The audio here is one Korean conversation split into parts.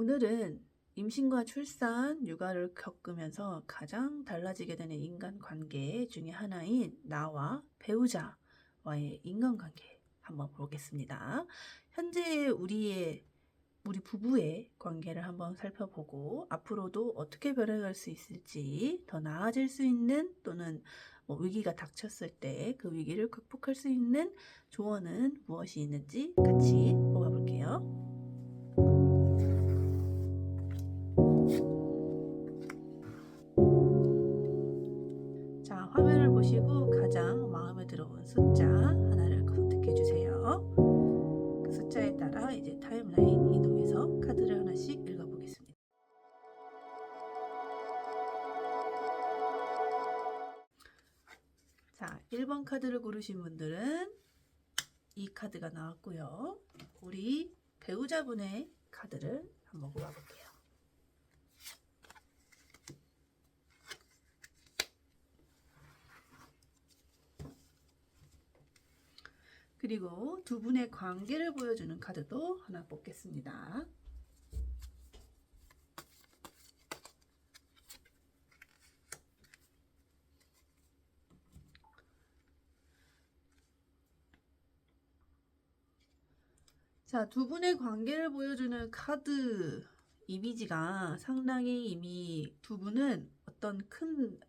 오늘은 임신과 출산, 육아를 겪으면서 가장 달라지게 되는 인간관계 중에 하나인 나와 배우자와의 인간관계 한번 보겠습니다. 현재 우리 부부의 관계를 한번 살펴보고 앞으로도 어떻게 변해갈 수 있을지, 더 나아질 수 있는 또는 위기가 닥쳤을 때 그 위기를 극복할 수 있는 조언은 무엇이 있는지 같이 뽑아볼게요. 자, 화면을 보시고 가장 마음에 들어온 숫자 하나를 선택해 주세요. 그 숫자에 따라 이제 타임라인 이동해서 카드를 하나씩 읽어보겠습니다. 자, 1번 카드를 고르신 분들은 이 카드가 나왔고요. 우리 배우자분의 카드를 한번 뽑아볼게요. 그리고 두 분의 관계를 보여주는 카드도 하나 뽑겠습니다. 자, 두 분의 관계를 보여주는 카드 이미지가 상당히 이미 두 분은 어떤 큰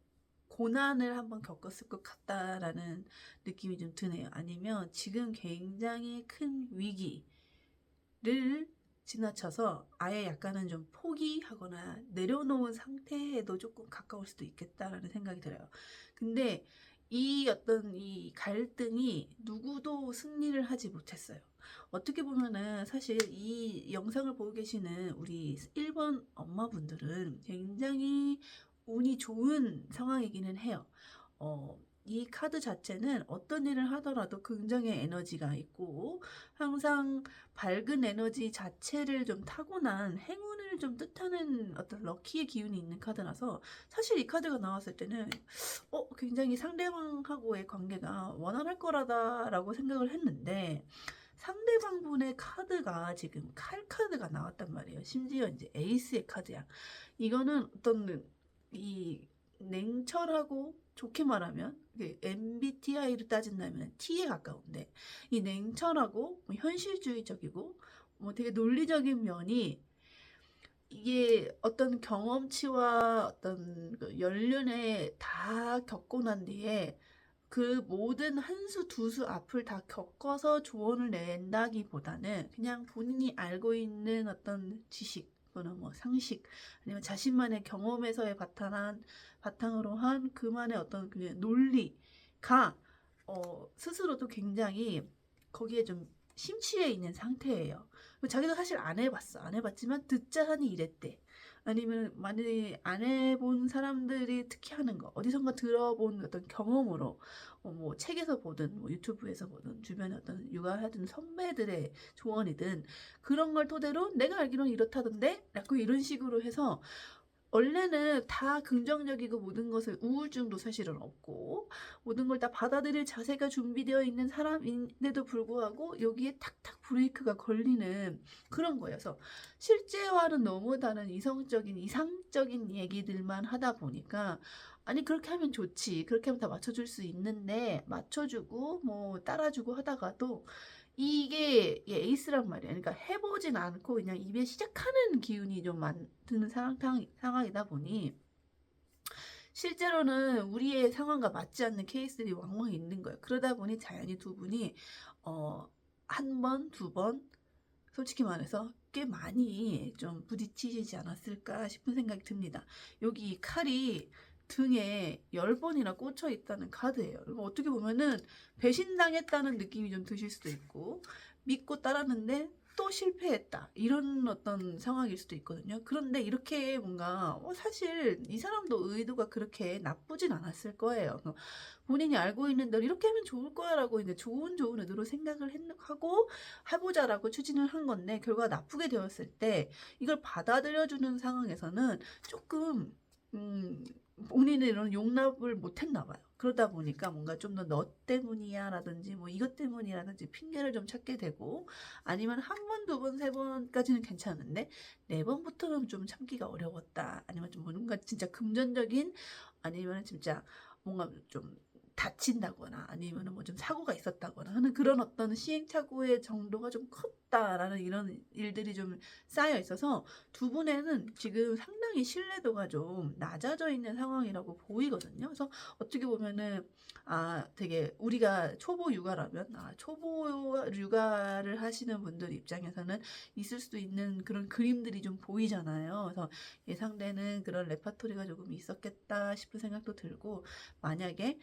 고난을 한번 겪었을 것 같다라는 느낌이 좀 드네요. 아니면 지금 굉장히 큰 위기를 지나쳐서 아예 약간은 좀 포기하거나 내려놓은 상태에도 조금 가까울 수도 있겠다라는 생각이 들어요. 근데 이 갈등이 누구도 승리를 하지 못했어요. 어떻게 보면은 사실 이 영상을 보고 계시는 우리 1번 엄마분들은 굉장히 운이 좋은 상황이기는 해요. 이 카드 자체는 어떤 일을 하더라도 긍정의 에너지가 있고 항상 밝은 에너지 자체를 좀 타고난 행운을 좀 뜻하는 어떤 럭키의 기운이 있는 카드라서 사실 이 카드가 나왔을 때는 굉장히 상대방하고의 관계가 원활할 거라다라고 생각을 했는데 상대방분의 카드가 지금 칼 카드가 나왔단 말이에요. 심지어 이제 에이스의 카드야. 이거는 어떤 이 냉철하고 좋게 말하면 MBTI로 따진다면 T에 가까운데 이 냉철하고 현실주의적이고 되게 논리적인 면이 이게 어떤 경험치와 어떤 그 연륜에 다 겪고 난 뒤에 그 모든 한 수, 두 수 앞을 다 겪어서 조언을 낸다기보다는 그냥 본인이 알고 있는 어떤 지식 또는 뭐 상식 아니면 자신만의 경험에서의 바탕으로 한 그만의 어떤 그냥 논리가 스스로도 굉장히 거기에 좀 심취해 있는 상태예요. 자기도 사실 안 해봤어. 안 해봤지만 듣자 하니 이랬대. 아니면 만약에 안 해본 사람들이 특히 하는 거 어디선가 들어본 어떤 경험으로 뭐 책에서 보든 뭐 유튜브에서 보든 주변에 어떤 육아하던 선배들의 조언이든 그런 걸 토대로 내가 알기로는 이렇다던데 라고 이런 식으로 해서 원래는 다 긍정적이고 모든 것을 우울증도 사실은 없고 모든 걸 다 받아들일 자세가 준비되어 있는 사람인데도 불구하고 여기에 탁탁 브레이크가 걸리는 그런 거여서 실제와는 너무 다른 이상적인 얘기들만 하다 보니까 아니 그렇게 하면 좋지 그렇게 하면 다 맞춰줄 수 있는데 맞춰주고 뭐 따라주고 하다가도 이게 에이스란 말이야. 그러니까 해보진 않고 그냥 입에 시작하는 기운이 좀 드는 상황이다 보니 실제로는 우리의 상황과 맞지 않는 케이스들이 왕왕 있는 거예요. 그러다 보니 자연히 두 분이 한 번, 두 번, 솔직히 말해서 꽤 많이 좀 부딪히시지 않았을까 싶은 생각이 듭니다. 여기 칼이 등에 10번이나 꽂혀 있다는 카드예요. 어떻게 보면은 배신당했다는 느낌이 좀 드실 수도 있고 믿고 따랐는데 또 실패했다 이런 어떤 상황일 수도 있거든요. 그런데 이렇게 뭔가 사실 이 사람도 의도가 그렇게 나쁘진 않았을 거예요. 본인이 알고 있는 대로 이렇게 하면 좋을 거야 라고 이제 좋은 의도로 생각을 하고 해보자라고 추진을 한 건데 결과가 나쁘게 되었을 때 이걸 받아들여주는 상황에서는 조금 본인은 이런 용납을 못했나 봐요. 그러다 보니까 뭔가 좀 더 너 때문이야 라든지 뭐 이것 때문이라든지 핑계를 좀 찾게 되고, 아니면 한 번, 두 번, 세 번까지는 괜찮은데 네 번부터는 좀 참기가 어려웠다. 아니면 좀 뭔가 진짜 금전적인, 아니면 진짜 뭔가 좀 다친다거나 아니면 뭐 좀 사고가 있었다거나 하는 그런 어떤 시행착오의 정도가 좀 컸다라는 이런 일들이 좀 쌓여 있어서 두 분에는 지금 상당히 신뢰도가 좀 낮아져 있는 상황이라고 보이거든요. 그래서 어떻게 보면은 되게 우리가 초보 육아라면 초보 육아를 하시는 분들 입장에서는 있을 수도 있는 그런 그림들이 좀 보이잖아요. 그래서 예상되는 그런 레파토리가 조금 있었겠다 싶은 생각도 들고, 만약에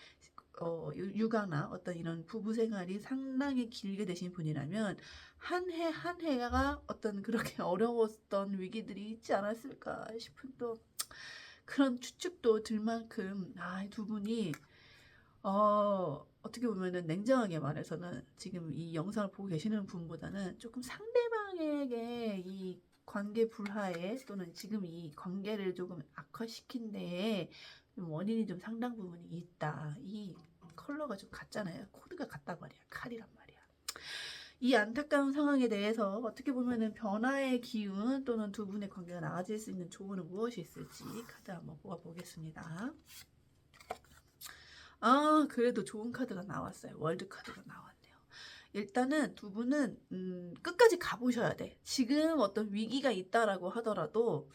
육아나 어떤 이런 부부 생활이 상당히 길게 되신 분이라면 한 해 한 해가 어떤 그렇게 어려웠던 위기들이 있지 않았을까 싶은 또 그런 추측도 들 만큼, 두 분이 어떻게 보면은 냉정하게 말해서는 지금 이 영상을 보고 계시는 분보다는 조금 상대방에게 이 관계 불화에, 또는 지금 이 관계를 조금 악화시킨 데에 좀 원인이 좀 상당 부분이 있다. 이 컬러가 좀 같잖아요. 코드가 같단 말이야. 칼이란 말이야. 이 안타까운 상황에 대해서 어떻게 보면은 변화의 기운, 또는 두 분의 관계가 나아질 수 있는 조언은 무엇이 있을지 카드 한번 뽑아보겠습니다. 그래도 좋은 카드가 나왔어요. 월드 카드가 나왔네요. 일단은 두 분은 끝까지 가보셔야 돼. 지금 어떤 위기가 있다라고 하더라도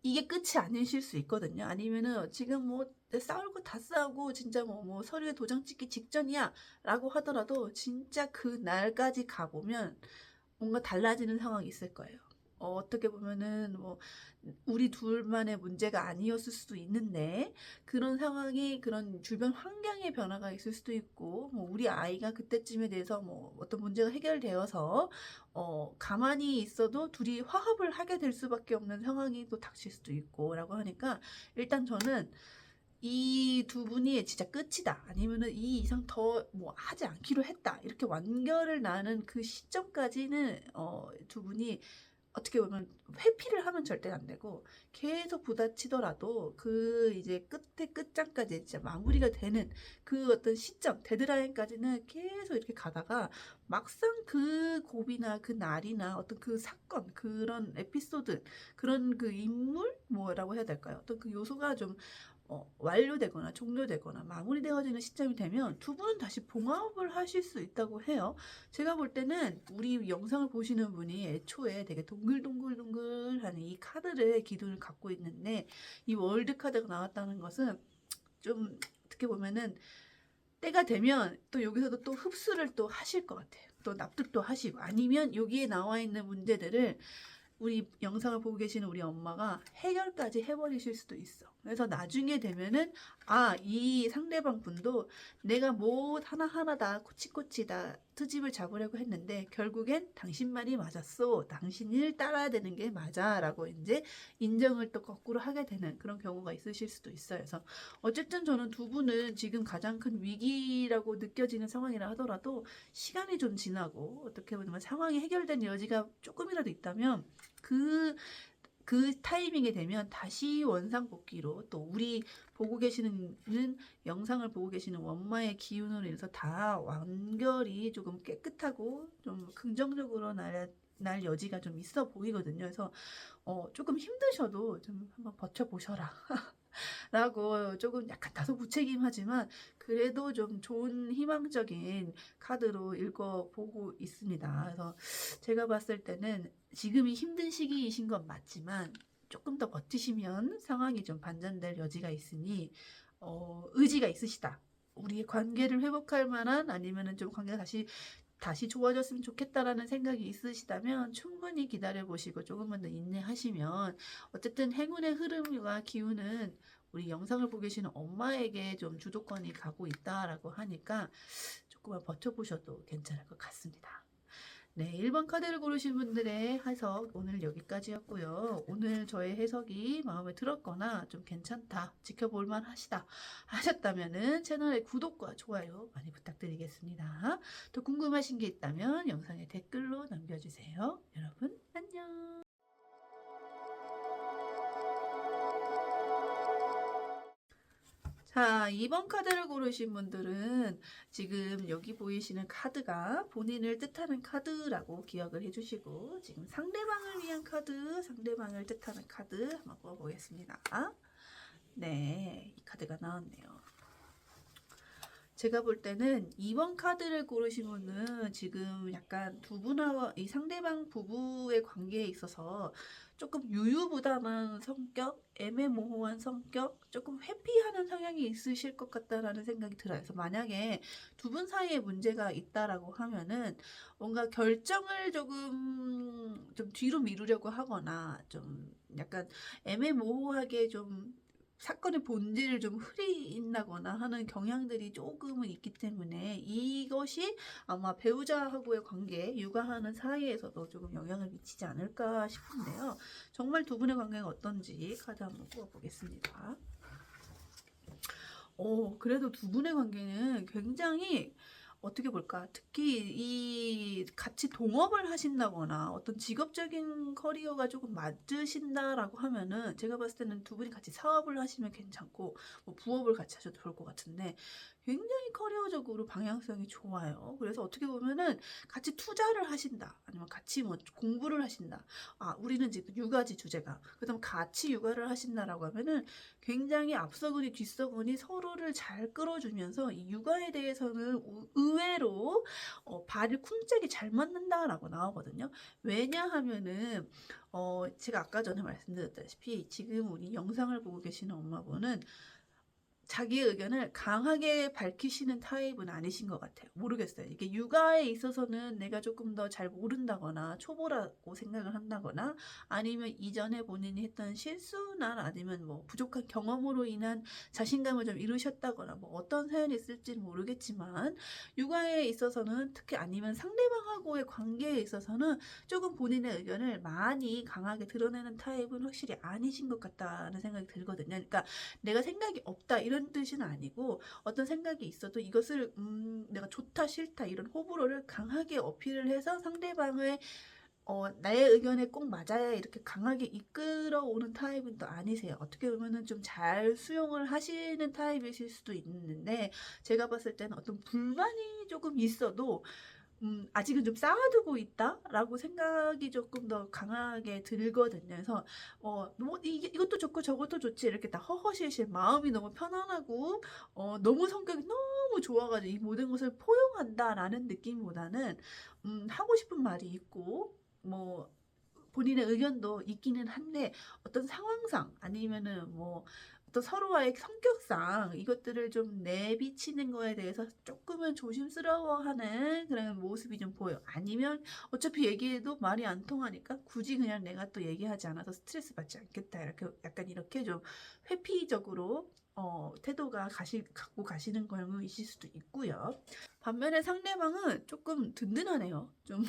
이게 끝이 아니실 수 있거든요. 아니면은 지금 뭐 싸울 거 다 싸우고 진짜 뭐 서류에 도장 찍기 직전이야 라고 하더라도 진짜 그 날까지 가보면 뭔가 달라지는 상황이 있을 거예요. 어떻게 보면은 뭐 우리 둘만의 문제가 아니었을 수도 있는데, 그런 상황이, 그런 주변 환경의 변화가 있을 수도 있고, 뭐 우리 아이가 그때쯤에 대해서 뭐 어떤 문제가 해결되어서 가만히 있어도 둘이 화합을 하게 될 수밖에 없는 상황이 또 닥칠 수도 있고 라고 하니까, 일단 저는 이 두 분이 진짜 끝이다, 아니면은 이 이상 더 뭐 하지 않기로 했다, 이렇게 완결을 나는 그 시점까지는 두 분이 어떻게 보면 회피를 하면 절대 안 되고, 계속 부딪히더라도 그 이제 끝에 끝장까지 진짜 마무리가 되는 그 어떤 시점, 데드라인까지는 계속 이렇게 가다가, 막상 그 고비나 그 날이나 어떤 그 사건, 그런 에피소드, 그런 그 인물, 뭐라고 해야 될까요? 어떤 그 요소가 좀 완료되거나 종료되거나 마무리되어지는 시점이 되면 두 분은 다시 봉합을 하실 수 있다고 해요. 제가 볼 때는 우리 영상을 보시는 분이 애초에 되게 동글동글동글한 이 카드를 기둥을 갖고 있는데, 이 월드 카드가 나왔다는 것은 좀 어떻게 보면은 때가 되면 또 여기서도 또 흡수를 또 하실 것 같아요. 또 납득도 하시고, 아니면 여기에 나와 있는 문제들을 우리 영상을 보고 계시는 우리 엄마가 해결까지 해버리실 수도 있어. 그래서 나중에 되면은 이 상대방 분도 내가 뭐 하나하나 다 코치코치 다 트집을 잡으려고 했는데 결국엔 당신 말이 맞았어, 당신을 따라야 되는 게 맞아 라고 이제 인정을 또 거꾸로 하게 되는 그런 경우가 있으실 수도 있어요. 그래서 어쨌든 저는 두 분은 지금 가장 큰 위기라고 느껴지는 상황이라 하더라도 시간이 좀 지나고 어떻게 보면 상황이 해결된 여지가 조금이라도 있다면 그 타이밍이 되면 다시 원상복귀로, 또 우리 보고 계시는 영상을 보고 계시는 원마의 기운으로 인해서 다 완결이 조금 깨끗하고 좀 긍정적으로 날 여지가 좀 있어 보이거든요. 그래서 조금 힘드셔도 좀 한번 버텨보셔라 라고 조금 약간 다소 무책임하지만 그래도 좀 좋은 희망적인 카드로 읽어보고 있습니다. 그래서 제가 봤을 때는 지금이 힘든 시기이신 건 맞지만 조금 더 버티시면 상황이 좀 반전될 여지가 있으니 의지가 있으시다, 우리의 관계를 회복할 만한, 아니면은 좀 관계가 다시 좋아졌으면 좋겠다라는 생각이 있으시다면 충분히 기다려보시고 조금만 더 인내하시면, 어쨌든 행운의 흐름과 기운은 우리 영상을 보고 계시는 엄마에게 좀 주도권이 가고 있다라고 하니까 조금만 버텨보셔도 괜찮을 것 같습니다. 네, 1번 카드를 고르신 분들의 해석 오늘 여기까지였고요. 오늘 저의 해석이 마음에 들었거나 좀 괜찮다, 지켜볼만 하셨다면은 채널의 구독과 좋아요 많이 부탁드리겠습니다. 또 궁금하신 게 있다면 영상에 댓글로 남겨주세요. 여러분 안녕. 자, 2번 카드를 고르신 분들은 지금 여기 보이시는 카드가 본인을 뜻하는 카드라고 기억을 해주시고, 지금 상대방을 위한 카드, 상대방을 뜻하는 카드 한번 뽑아보겠습니다. 네, 이 카드가 나왔네요. 제가 볼 때는 2번 카드를 고르신 분은 지금 약간 두 분하고 이 상대방 부부의 관계에 있어서 조금 유유부담한 성격, 애매모호한 성격, 조금 회피하는 성향이 있으실 것 같다라는 생각이 들어요. 그래서 만약에 두 분 사이에 문제가 있다라고 하면은 뭔가 결정을 조금 좀 뒤로 미루려고 하거나 좀 약간 애매모호하게 좀 사건의 본질을 좀 흐린다거나 하는 경향들이 조금은 있기 때문에 이것이 아마 배우자하고의 관계, 육아하는 사이에서도 조금 영향을 미치지 않을까 싶은데요. 정말 두 분의 관계가 어떤지 카드 한번 뽑아보겠습니다. 그래도 두 분의 관계는 굉장히 어떻게 볼까? 특히 이 같이 동업을 하신다거나 어떤 직업적인 커리어가 조금 맞으신다라고 하면은 제가 봤을 때는 두 분이 같이 사업을 하시면 괜찮고 뭐 부업을 같이 하셔도 좋을 것 같은데 굉장히 커리어적으로 방향성이 좋아요. 그래서 어떻게 보면은 같이 투자를 하신다. 아니면 같이 뭐 공부를 하신다. 우리는 지금 육아지 주제가. 그다음 같이 육아를 하신다라고 하면은 굉장히 앞서거니 뒤서거니 서로를 잘 끌어주면서 이 육아에 대해서는 의외로 발을 쿵짝이 잘 맞는다라고 나오거든요. 왜냐하면은 제가 아까 전에 말씀드렸다시피 지금 우리 영상을 보고 계시는 엄마분은 자기의 의견을 강하게 밝히시는 타입은 아니신 것 같아요. 모르겠어요. 이게 육아에 있어서는 내가 조금 더 잘 모른다거나 초보라고 생각을 한다거나 아니면 이전에 본인이 했던 실수나 아니면 뭐 부족한 경험으로 인한 자신감을 좀 잃으셨다거나 뭐 어떤 사연이 있을지는 모르겠지만 육아에 있어서는 특히 아니면 상대방하고의 관계에 있어서는 조금 본인의 의견을 많이 강하게 드러내는 타입은 확실히 아니신 것 같다는 생각이 들거든요. 그러니까 내가 생각이 없다 이런 뜻은 아니고 어떤 생각이 있어도 이것을 내가 좋다 싫다 이런 호불호를 강하게 어필을 해서 상대방의 나의 의견에 꼭 맞아야 이렇게 강하게 이끌어오는 타입은 또 아니세요. 어떻게 보면은 좀 잘 수용을 하시는 타입이실 수도 있는데 제가 봤을 때는 어떤 불만이 조금 있어도 아직은 좀 쌓아두고 있다라고 생각이 조금 더 강하게 들거든요. 그래서 뭐 이것도 좋고 저것도 좋지 이렇게 다 허허실실 마음이 너무 편안하고 너무 성격이 너무 좋아가지고 이 모든 것을 포용한다라는 느낌보다는 하고 싶은 말이 있고 뭐 본인의 의견도 있기는 한데 어떤 상황상 아니면은 뭐 또 서로와의 성격상 이것들을 좀 내비치는 거에 대해서 조금은 조심스러워하는 그런 모습이 좀 보여. 아니면 어차피 얘기해도 말이 안 통하니까 굳이 그냥 내가 또 얘기하지 않아서 스트레스 받지 않겠다. 이렇게 약간 이렇게 좀 회피적으로 태도가 갖고 가시는 경우이실 수도 있고요. 반면에 상대방은 조금 든든하네요. 좀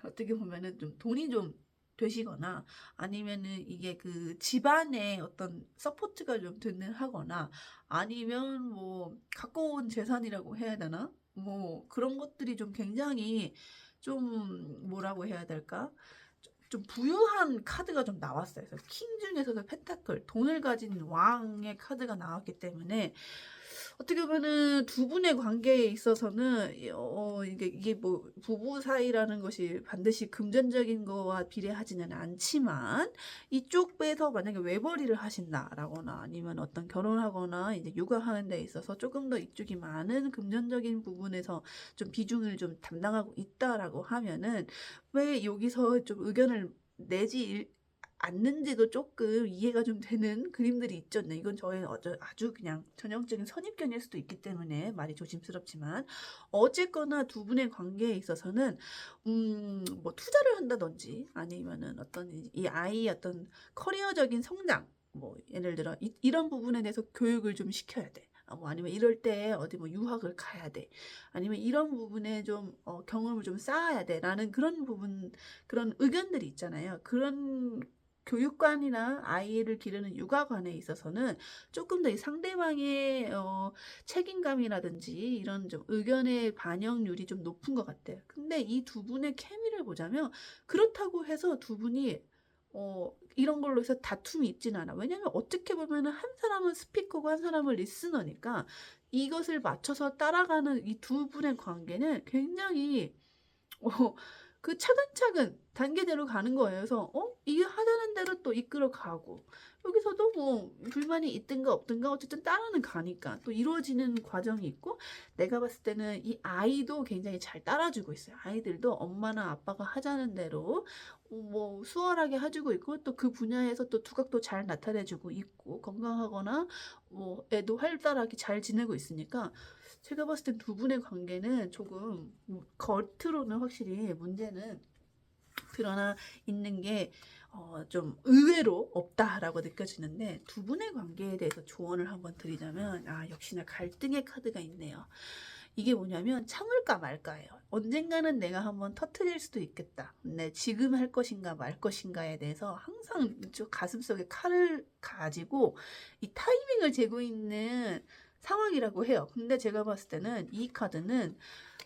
어떻게 보면은 좀 돈이 좀 되시거나 아니면은 이게 그 집안의 어떤 서포트가 좀 든든하거나 아니면 뭐 가까운 재산이라고 해야 되나? 뭐 그런 것들이 좀 굉장히 좀 뭐라고 해야 될까? 좀 부유한 카드가 좀 나왔어요. 그래서 킹 중에서도 펜타클, 돈을 가진 왕의 카드가 나왔기 때문에 어떻게 보면은 두 분의 관계에 있어서는 이게 뭐 부부 사이라는 것이 반드시 금전적인 거와 비례하지는 않지만 이쪽 빼서 만약에 외벌이를 하신다라거나 아니면 어떤 결혼하거나 이제 육아하는 데 있어서 조금 더 이쪽이 많은 금전적인 부분에서 좀 비중을 좀 담당하고 있다라고 하면은 왜 여기서 좀 의견을 내지 않는지도 조금 이해가 좀 되는 그림들이 있죠. 네, 이건 저의 아주 그냥 전형적인 선입견일 수도 있기 때문에 말이 조심스럽지만 어쨌거나 두 분의 관계에 있어서는 뭐 투자를 한다든지 아니면은 어떤 이 아이의 어떤 커리어적인 성장 뭐 예를 들어 이런 부분에 대해서 교육을 좀 시켜야 돼. 뭐 아니면 이럴 때 어디 뭐 유학을 가야 돼. 아니면 이런 부분에 좀 경험을 좀 쌓아야 돼라는 그런 부분 그런 의견들이 있잖아요. 그런 교육관이나 아이를 기르는 육아관에 있어서는 조금 더 이 상대방의 책임감이라든지 이런 좀 의견의 반영률이 좀 높은 것 같아요. 근데 이 두 분의 케미를 보자면 그렇다고 해서 두 분이 이런 걸로 해서 다툼이 있지는 않아. 왜냐면 어떻게 보면은 한 사람은 스피커고 한 사람은 리스너니까 이것을 맞춰서 따라가는 이 두 분의 관계는 굉장히 어 그 차근차근 단계대로 가는 거예요. 그래서 이게 하자는 대로 또 이끌어 가고 여기서도 뭐 불만이 있든가 없든가 어쨌든 따라는 가니까 또 이루어지는 과정이 있고 내가 봤을 때는 이 아이도 굉장히 잘 따라주고 있어요. 아이들도 엄마나 아빠가 하자는 대로 뭐 수월하게 해 주고 있고 또 그 분야에서 또 두각도 잘 나타내 주고 있고 건강하거나 뭐 애도 활달하게 잘 지내고 있으니까 제가 봤을 땐 두 분의 관계는 조금 겉으로는 확실히 문제는 드러나 있는 게 좀 의외로 없다라고 느껴지는데 두 분의 관계에 대해서 조언을 한번 드리자면 역시나 갈등의 카드가 있네요. 이게 뭐냐면 참을까 말까예요. 언젠가는 내가 한번 터트릴 수도 있겠다. 근데 지금 할 것인가 말 것인가에 대해서 항상 저 가슴속에 칼을 가지고 이 타이밍을 재고 있는 상황이라고 해요. 근데 제가 봤을 때는 이 카드는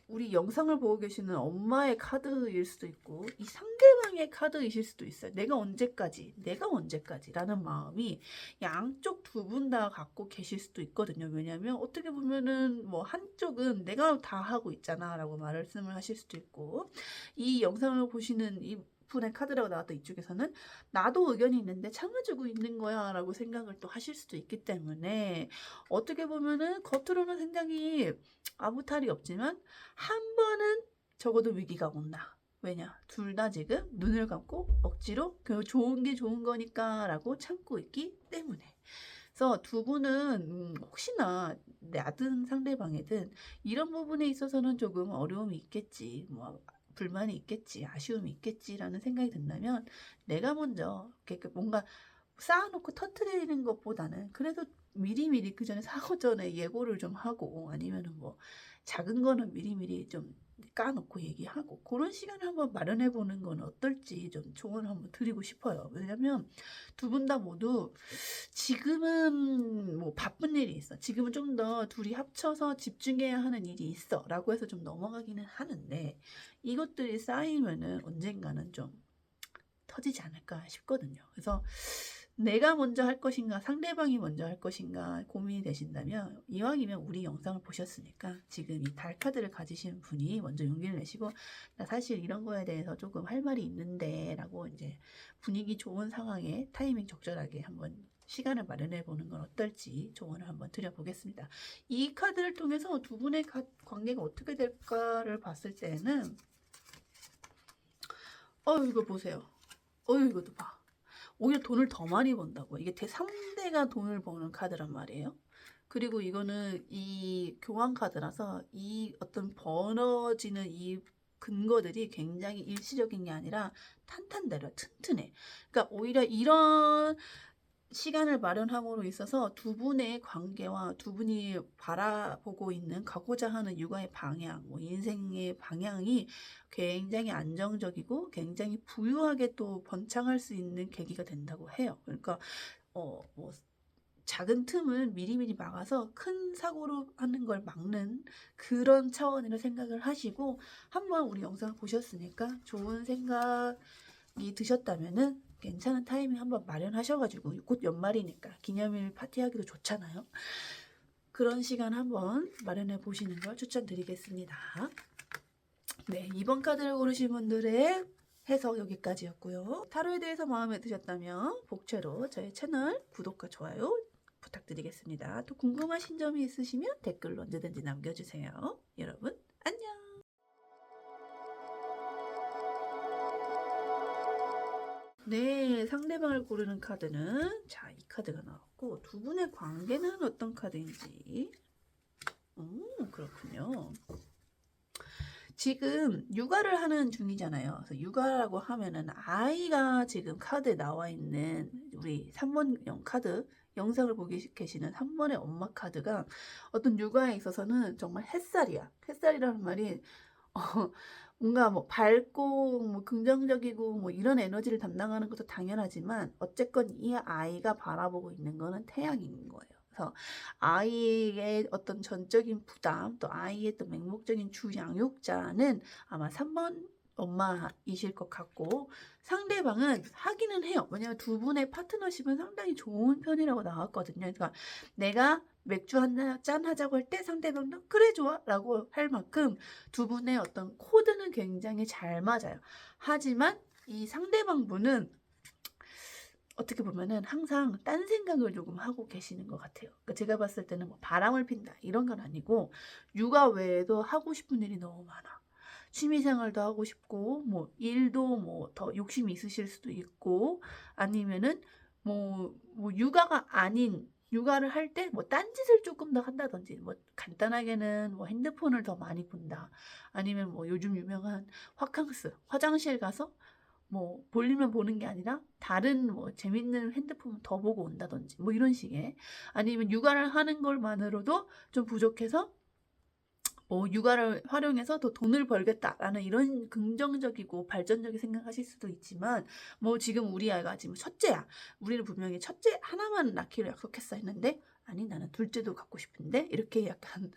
우리 영상을 보고 계시는 엄마의 카드일 수도 있고 이 상대방의 카드이실 수도 있어요. 내가 언제까지라는 마음이 양쪽 두 분 다 갖고 계실 수도 있거든요. 왜냐하면 어떻게 보면은 뭐 한쪽은 내가 다 하고 있잖아 라고 말씀을 하실 수도 있고 이 영상을 보시는 이 분의 카드라고 나왔던 이쪽에서는 나도 의견이 있는데 참아주고 있는 거야 라고 생각을 또 하실 수도 있기 때문에 어떻게 보면은 겉으로는 굉장히 아무 탈이 없지만 한 번은 적어도 위기가 온다. 왜냐? 둘 다 지금 눈을 감고 억지로 그 좋은 게 좋은 거니까 라고 참고 있기 때문에. 그래서 두 분은 혹시나 나든 상대방이든 이런 부분에 있어서는 조금 어려움이 있겠지. 뭐 불만이 있겠지. 아쉬움이 있겠지라는 생각이 든다면 내가 먼저 이렇게 뭔가 쌓아놓고 터트리는 것보다는 그래도 미리미리 그 전에 사고 전에 예고를 좀 하고 아니면은 뭐 작은 거는 미리미리 좀 까놓고 얘기하고 그런 시간을 한번 마련해 보는 건 어떨지 좀 조언을 한번 드리고 싶어요. 왜냐면 두 분 다 모두 지금은 뭐 바쁜 일이 있어. 지금은 좀 더 둘이 합쳐서 집중해야 하는 일이 있어. 라고 해서 좀 넘어가기는 하는데 이것들이 쌓이면은 언젠가는 좀 터지지 않을까 싶거든요. 그래서 내가 먼저 할 것인가 상대방이 먼저 할 것인가 고민이 되신다면 이왕이면 우리 영상을 보셨으니까 지금 이 달 카드를 가지신 분이 먼저 용기를 내시고 나 사실 이런 거에 대해서 조금 할 말이 있는데 라고 이제 분위기 좋은 상황에 타이밍 적절하게 한번 시간을 마련해 보는 건 어떨지 조언을 한번 드려보겠습니다. 이 카드를 통해서 두 분의 관계가 어떻게 될까를 봤을 때는 이거 보세요. 이것도 봐. 오히려 돈을 더 많이 번다고. 이게 제3대가 돈을 버는 카드란 말이에요. 그리고 이거는 이 교환 카드라서 이 어떤 벌어지는 이 근거들이 굉장히 일시적인 게 아니라 탄탄대로 튼튼해. 그러니까 오히려 이런 시간을 마련함으로 있어서 두 분의 관계와 두 분이 바라보고 있는 가고자 하는 육아의 방향, 뭐 인생의 방향이 굉장히 안정적이고 굉장히 부유하게 또 번창할 수 있는 계기가 된다고 해요. 그러니까 뭐 작은 틈을 미리미리 막아서 큰 사고로 하는 걸 막는 그런 차원으로 생각을 하시고 한번 우리 영상을 보셨으니까 좋은 생각이 드셨다면은 괜찮은 타이밍 한번 마련하셔가지고 곧 연말이니까 기념일 파티하기도 좋잖아요. 그런 시간 한번 마련해 보시는 걸 추천드리겠습니다. 네, 이번 카드를 고르신 분들의 해석 여기까지였고요. 타로에 대해서 마음에 드셨다면 복채로 저희 채널 구독과 좋아요 부탁드리겠습니다. 또 궁금하신 점이 있으시면 댓글로 언제든지 남겨주세요. 여러분 안녕. 네, 상대방을 고르는 카드는 이 카드가 나왔고 두 분의 관계는 어떤 카드인지 그렇군요. 지금 육아를 하는 중이잖아요. 그래서 육아라고 하면은 아이가 지금 카드에 나와 있는 우리 3번형 카드 영상을 보고 계시는 3번의 엄마 카드가 어떤 육아에 있어서는 정말 햇살이야. 햇살이라는 말이 뭔가 뭐 밝고 뭐 긍정적이고 뭐 이런 에너지를 담당하는 것도 당연하지만 어쨌건 이 아이가 바라보고 있는 거는 태양인 거예요. 그래서 아이의 어떤 전적인 부담 또 아이의 또 맹목적인 주 양육자는 아마 3번 엄마이실 것 같고, 상대방은 하기는 해요. 왜냐면 두 분의 파트너십은 상당히 좋은 편이라고 나왔거든요. 그러니까 내가 맥주 한잔 하자고 할 때 상대방도 그래 좋아 라고 할 만큼 두 분의 어떤 코드는 굉장히 잘 맞아요. 하지만 이 상대방 분은 어떻게 보면은 항상 딴 생각을 조금 하고 계시는 것 같아요. 그러니까 제가 봤을 때는 뭐 바람을 핀다 이런 건 아니고, 육아 외에도 하고 싶은 일이 너무 많아. 취미 생활도 하고 싶고, 뭐 일도 뭐 더 욕심이 있으실 수도 있고, 아니면은 뭐 육아가 아닌 육아를 할 때 뭐 딴짓을 조금 더 한다든지, 뭐 간단하게는 뭐 핸드폰을 더 많이 본다, 아니면 뭐 요즘 유명한 화캉스, 화장실 가서 뭐 볼일만 보는 게 아니라 다른 뭐 재밌는 핸드폰 더 보고 온다든지, 뭐 이런 식의, 아니면 육아를 하는 것만으로도 좀 부족해서 뭐 육아를 활용해서 더 돈을 벌겠다라는 이런 긍정적이고 발전적인 생각하실 수도 있지만, 뭐 지금 우리 아이가 지금 첫째야. 우리는 분명히 첫째 하나만 낳기로 약속했어 했는데, 아니 나는 둘째도 갖고 싶은데, 이렇게 약간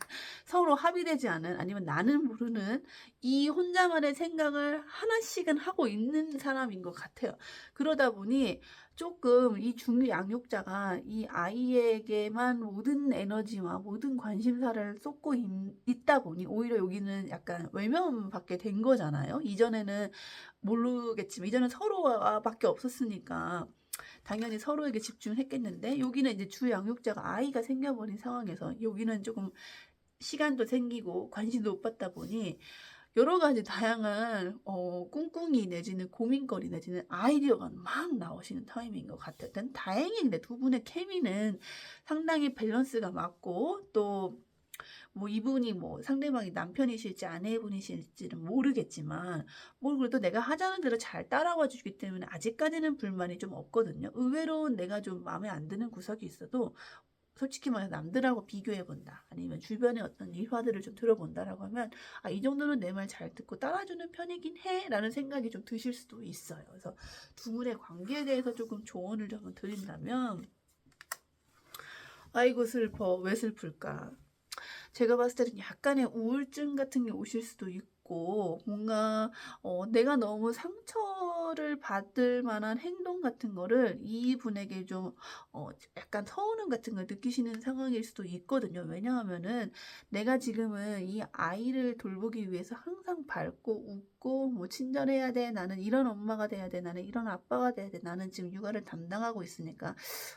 서로 합의되지 않은, 아니면 나는 모르는 이 혼자만의 생각을 하나씩은 하고 있는 사람인 것 같아요. 그러다 보니 조금 이 양육자가 이 아이에게만 모든 에너지와 모든 관심사를 쏟고 있다 보니 오히려 여기는 약간 외면받게 된 거잖아요. 이전에는 모르겠지만 이전엔 서로밖에 없었으니까 당연히 서로에게 집중했겠는데, 여기는 이제 주 양육자가 아이가 생겨버린 상황에서 여기는 조금 시간도 생기고 관심도 못 받다 보니 여러 가지 다양한 꿍꿍이 내지는 고민거리 내지는 아이디어가 막 나오시는 타임인 것 같아요. 일단 다행히 근데 두 분의 케미는 상당히 밸런스가 맞고, 또 뭐 이분이 뭐 상대방이 남편이실지 아내분이실지는 모르겠지만, 뭐 그래도 내가 하자는 대로 잘 따라와 주기 때문에 아직까지는 불만이 좀 없거든요. 의외로 내가 좀 마음에 안 드는 구석이 있어도 솔직히 말해서 남들하고 비교해 본다, 아니면 주변의 어떤 일화들을 좀 들어본다라고 하면, 아, 이 정도는 내 말 잘 듣고 따라주는 편이긴 해 라는 생각이 좀 드실 수도 있어요. 그래서 두 분의 관계에 대해서 조금 조언을 좀 드린다면, 아이고 슬퍼, 왜 슬플까, 제가 봤을 때는 약간의 우울증 같은 게 오실 수도 있고, 뭔가 내가 너무 상처를 받을 만한 행동 같은 거를 이분에게 좀 약간 서운함 같은 걸 느끼시는 상황일 수도 있거든요. 왜냐하면은 내가 지금은 이 아이를 돌보기 위해서 항상 밝고 웃고 뭐 친절해야 돼, 나는 이런 엄마가 돼야 돼, 나는 이런 아빠가 돼야 돼, 나는 지금 육아를 담당하고 있으니까,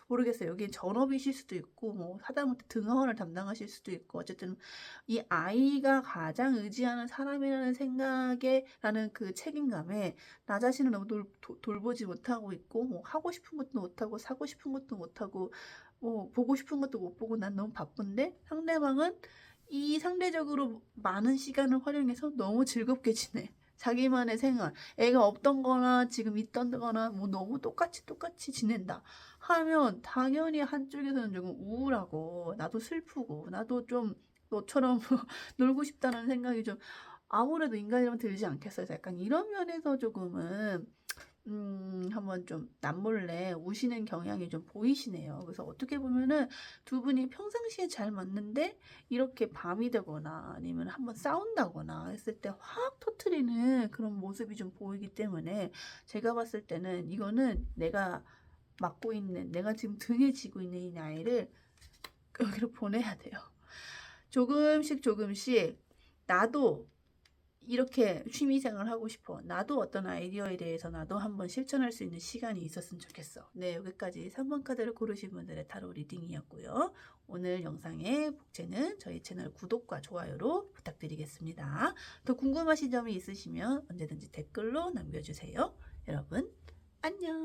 모르겠어요. 여기 전업이실 수도 있고 뭐 하다못해 등하원을 담당하실 수도 있고, 어쨌든 이 아이가 가장 의지하는 사람이라는 생각에, 라는 그 책임감에 나 자신을 너무 돌보지 못하고 있고, 뭐 하고 싶은 것도 못하고 사고 싶은 것도 못하고 뭐 보고 싶은 것도 못 보고 난 너무 바쁜데, 상대방은 이 상대적으로 많은 시간을 활용해서 너무 즐겁게 지내. 자기만의 생활, 애가 없던 거나 지금 있던 거나 뭐 너무 똑같이 지낸다 하면 당연히 한쪽에서는 조금 우울하고, 나도 슬프고, 나도 좀 너처럼 놀고 싶다는 생각이 좀 아무래도 인간이라면 들지 않겠어요. 약간 이런 면에서 조금은 한번 좀 남몰래 우시는 경향이 좀 보이시네요. 그래서 어떻게 보면은 두 분이 평상시에 잘 맞는데 이렇게 밤이 되거나 아니면 한번 싸운다거나 했을 때 확 터트리는 그런 모습이 좀 보이기 때문에, 제가 봤을 때는 이거는 내가 맡고 있는, 내가 지금 등에 지고 있는 이 아이를 여기로 보내야 돼요. 조금씩 나도 이렇게 취미생활 하고 싶어, 나도 어떤 아이디어에 대해서 나도 한번 실천할 수 있는 시간이 있었으면 좋겠어. 네, 여기까지 3번 카드를 고르신 분들의 타로 리딩이었고요. 오늘 영상의 복제는 저희 채널 구독과 좋아요로 부탁드리겠습니다. 더 궁금하신 점이 있으시면 언제든지 댓글로 남겨주세요. 여러분 안녕.